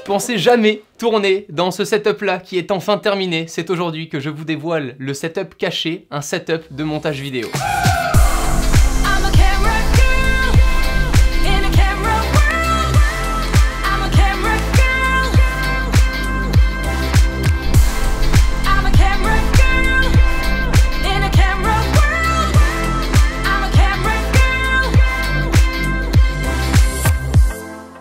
Je pensais jamais tourner dans ce setup là qui est enfin terminé. C'est aujourd'hui que je vous dévoile le setup caché, un setup de montage vidéo.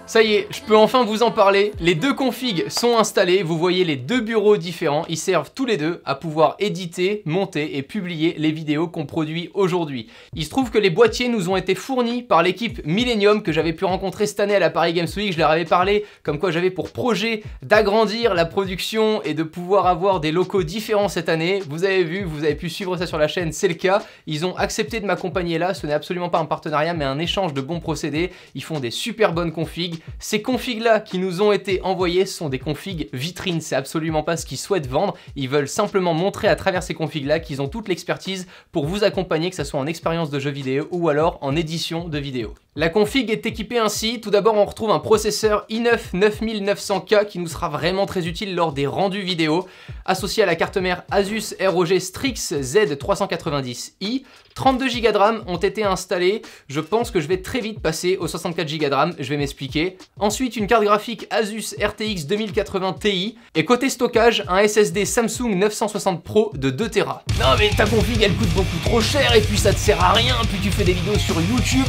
Ça y est, je peux enfin vous en parler. Les deux configs sont installés, vous voyez les deux bureaux différents, ils servent tous les deux à pouvoir éditer, monter et publier les vidéos qu'on produit aujourd'hui. Il se trouve que les boîtiers nous ont été fournis par l'équipe Millennium que j'avais pu rencontrer cette année à la Paris Games Week. Je leur avais parlé comme quoi j'avais pour projet d'agrandir la production et de pouvoir avoir des locaux différents cette année. Vous avez vu, vous avez pu suivre ça sur la chaîne, c'est le cas. Ils ont accepté de m'accompagner là, ce n'est absolument pas un partenariat mais un échange de bons procédés. Ils font des super bonnes configs. Ces configs là qui nous ont été envoyés sont des configs vitrines, c'est absolument pas ce qu'ils souhaitent vendre, ils veulent simplement montrer à travers ces configs là qu'ils ont toute l'expertise pour vous accompagner, que ce soit en expérience de jeu vidéo ou alors en édition de vidéo. La config est équipée ainsi. Tout d'abord on retrouve un processeur i9 9900K qui nous sera vraiment très utile lors des rendus vidéo, associé à la carte mère Asus ROG Strix Z390i. 32 Go de RAM ont été installés, je pense que je vais très vite passer aux 64 Go de RAM, je vais m'expliquer. Ensuite une carte graphique Asus RTX 2080 Ti, et côté stockage, un SSD Samsung 960 Pro de 2 Tera. Non mais ta config elle coûte beaucoup trop cher et puis ça te sert à rien, puis tu fais des vidéos sur YouTube.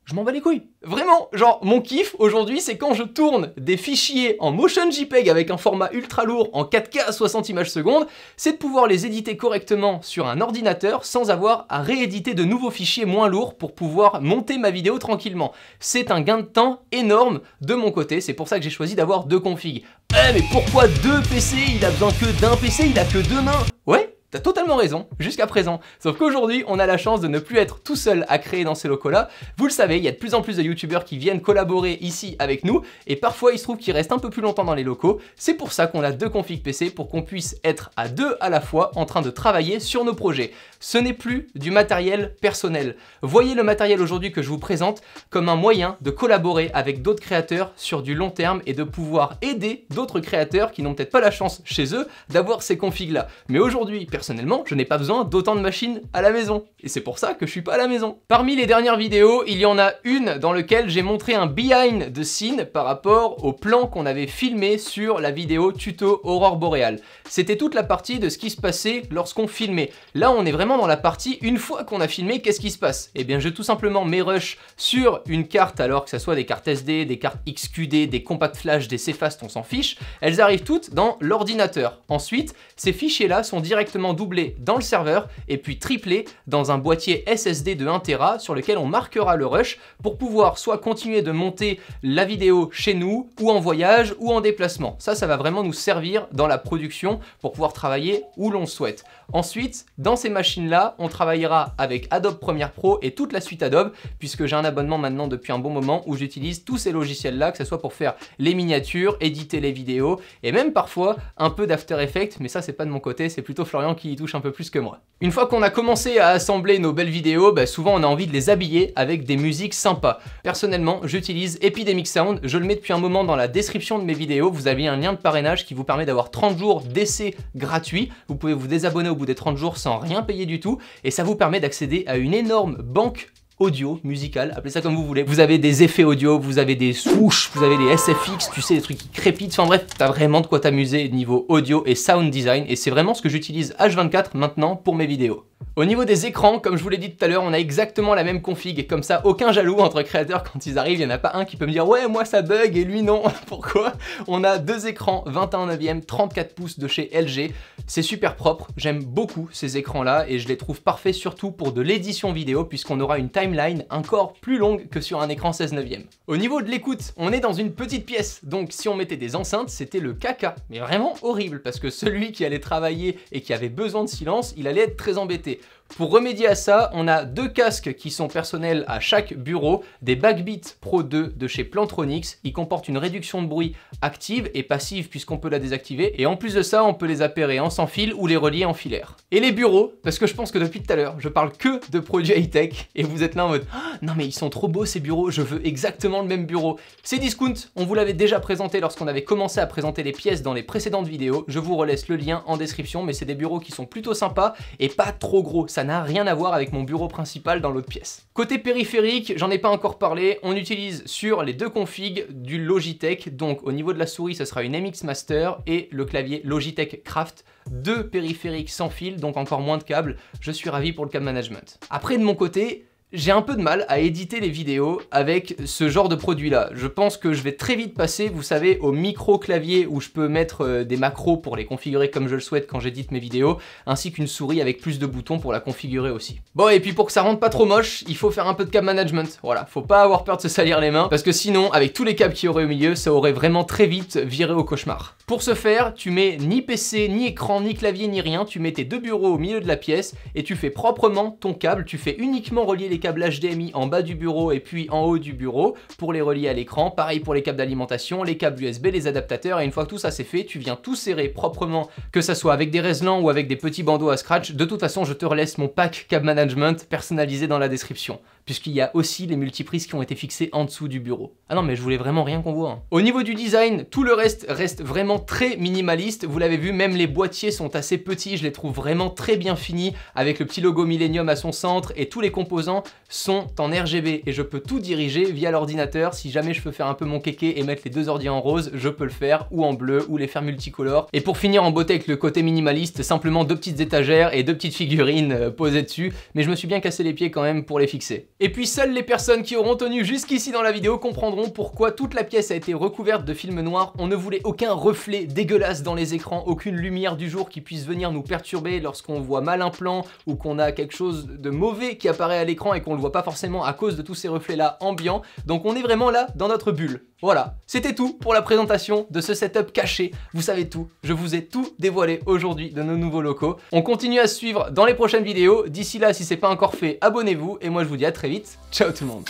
Je m'en bats les couilles. Vraiment, genre mon kiff aujourd'hui c'est quand je tourne des fichiers en motion JPEG avec un format ultra lourd en 4K à 60 images secondes, c'est de pouvoir les éditer correctement sur un ordinateur sans avoir à rééditer de nouveaux fichiers moins lourds pour pouvoir monter ma vidéo tranquillement. C'est un gain de temps énorme de mon côté, c'est pour ça que j'ai choisi d'avoir deux configs. Mais pourquoi deux PC? Il a besoin que d'un PC, il a que deux mains. Ouais, t'as totalement raison, jusqu'à présent. Sauf qu'aujourd'hui, on a la chance de ne plus être tout seul à créer dans ces locaux-là. Vous le savez, il y a de plus en plus de youtubeurs qui viennent collaborer ici avec nous, et parfois il se trouve qu'ils restent un peu plus longtemps dans les locaux. C'est pour ça qu'on a deux configs PC, pour qu'on puisse être à deux à la fois en train de travailler sur nos projets. Ce n'est plus du matériel personnel. Voyez le matériel aujourd'hui que je vous présente comme un moyen de collaborer avec d'autres créateurs sur du long terme et de pouvoir aider d'autres créateurs qui n'ont peut-être pas la chance chez eux d'avoir ces configs-là. Mais aujourd'hui, personnellement, je n'ai pas besoin d'autant de machines à la maison. Et c'est pour ça que je suis pas à la maison. Parmi les dernières vidéos, il y en a une dans laquelle j'ai montré un behind the scene par rapport au plan qu'on avait filmé sur la vidéo tuto Aurore Boréale. C'était toute la partie de ce qui se passait lorsqu'on filmait. Là, on est vraiment dans la partie, une fois qu'on a filmé, qu'est-ce qui se passe? Eh bien, je tout simplement mes rush sur une carte, alors que ce soit des cartes SD, des cartes XQD, des compact flash, des CFast, on s'en fiche. Elles arrivent toutes dans l'ordinateur. Ensuite, ces fichiers-là sont directement doublés dans le serveur et puis triplés dans un boîtier SSD de 1 Tera sur lequel on marquera le rush pour pouvoir soit continuer de monter la vidéo chez nous ou en voyage ou en déplacement. Ça va vraiment nous servir dans la production pour pouvoir travailler où l'on souhaite. Ensuite, dans ces machines-là, on travaillera avec Adobe Premiere Pro et toute la suite Adobe, puisque j'ai un abonnement maintenant depuis un bon moment où j'utilise tous ces logiciels-là, que ce soit pour faire les miniatures, éditer les vidéos, et même parfois un peu d'After Effects, mais ça c'est pas de mon côté, c'est plutôt Florian qui y touche un peu plus que moi. Une fois qu'on a commencé à assembler nos belles vidéos, souvent on a envie de les habiller avec des musiques sympas. Personnellement, j'utilise Epidemic Sound, je le mets depuis un moment dans la description de mes vidéos, vous avez un lien de parrainage qui vous permet d'avoir 30 jours d'essai gratuit, vous pouvez vous désabonner au bout des 30 jours sans rien payer du tout, et ça vous permet d'accéder à une énorme banque audio, musical, appelez ça comme vous voulez. Vous avez des effets audio, vous avez des swoosh, vous avez des SFX, tu sais, des trucs qui crépitent, enfin bref, t'as vraiment de quoi t'amuser niveau audio et sound design, et c'est vraiment ce que j'utilise H24 maintenant pour mes vidéos. Au niveau des écrans, comme je vous l'ai dit tout à l'heure, on a exactement la même config, et comme ça, aucun jaloux entre créateurs quand ils arrivent, il n'y en a pas un qui peut me dire « Ouais, moi ça bug et lui non ». Pourquoi? On a deux écrans 21/9, 34 pouces de chez LG, c'est super propre, j'aime beaucoup ces écrans-là, et je les trouve parfaits surtout pour de l'édition vidéo, puisqu'on aura une timeline encore plus longue que sur un écran 16/9. Au niveau de l'écoute, on est dans une petite pièce, donc si on mettait des enceintes, c'était le caca, mais vraiment horrible, parce que celui qui allait travailler et qui avait besoin de silence, il allait être très embêté. Pour remédier à ça, on a 2 casques qui sont personnels à chaque bureau, des Backbeat Pro 2 de chez Plantronics. Ils comportent une réduction de bruit active et passive puisqu'on peut la désactiver. Et en plus de ça, on peut les appairer en sans fil ou les relier en filaire. Et les bureaux, parce que je pense que depuis tout à l'heure, je parle que de produits high-tech et vous êtes là en mode ah, non mais ils sont trop beaux ces bureaux, je veux exactement le même bureau. C'est Discount, on vous l'avait déjà présenté lorsqu'on avait commencé à présenter les pièces dans les précédentes vidéos. Je vous relaisse le lien en description, mais c'est des bureaux qui sont plutôt sympas et pas trop gros. Ça n'a rien à voir avec mon bureau principal dans l'autre pièce. Côté périphérique, j'en ai pas encore parlé, on utilise sur les 2 configs du Logitech, donc au niveau de la souris ça sera une MX Master et le clavier Logitech Craft, 2 périphériques sans fil, donc encore moins de câbles. Je suis ravi pour le câble management. Après de mon côté, j'ai un peu de mal à éditer les vidéos avec ce genre de produit là. Je pense que je vais très vite passer, vous savez, au micro clavier où je peux mettre des macros pour les configurer comme je le souhaite quand j'édite mes vidéos, ainsi qu'une souris avec plus de boutons pour la configurer aussi. Bon, et puis pour que ça rentre pas trop moche, il faut faire un peu de câble management. Voilà, faut pas avoir peur de se salir les mains, parce que sinon, avec tous les câbles qu'il y aurait au milieu, ça aurait vraiment très vite viré au cauchemar. Pour ce faire, tu mets ni PC, ni écran, ni clavier, ni rien, tu mets tes 2 bureaux au milieu de la pièce et tu fais proprement ton câble, tu fais uniquement relier les câbles HDMI en bas du bureau et puis en haut du bureau pour les relier à l'écran. Pareil pour les câbles d'alimentation, les câbles USB, les adaptateurs, et une fois que tout ça c'est fait, tu viens tout serrer proprement, que ça soit avec des réselants ou avec des petits bandeaux à scratch. De toute façon, je te relaisse mon pack câble management personnalisé dans la description, puisqu'il y a aussi les multiprises qui ont été fixées en dessous du bureau. Ah non mais je voulais vraiment rien qu'on voit. Au niveau du design, tout le reste reste vraiment très minimaliste. Vous l'avez vu, même les boîtiers sont assez petits, je les trouve vraiment très bien finis, avec le petit logo Millennium à son centre, et tous les composants sont en RGB et je peux tout diriger via l'ordinateur. Si jamais je veux faire un peu mon kéké et mettre les 2 ordi en rose, je peux le faire, ou en bleu, ou les faire multicolores. Et pour finir en beauté avec le côté minimaliste, simplement 2 petites étagères et 2 petites figurines posées dessus, mais je me suis bien cassé les pieds quand même pour les fixer. Et puis seules les personnes qui auront tenu jusqu'ici dans la vidéo comprendront pourquoi toute la pièce a été recouverte de film noir. On ne voulait aucun reflet dégueulasse dans les écrans, aucune lumière du jour qui puisse venir nous perturber lorsqu'on voit mal un plan ou qu'on a quelque chose de mauvais qui apparaît à l'écran et qu'on le voit pas forcément à cause de tous ces reflets là ambiants. Donc on est vraiment là dans notre bulle. Voilà, c'était tout pour la présentation de ce setup caché. Vous savez tout, je vous ai tout dévoilé aujourd'hui de nos nouveaux locaux. On continue à se suivre dans les prochaines vidéos. D'ici là, si c'est pas encore fait, abonnez-vous et moi je vous dis à très vite. Ciao tout le monde.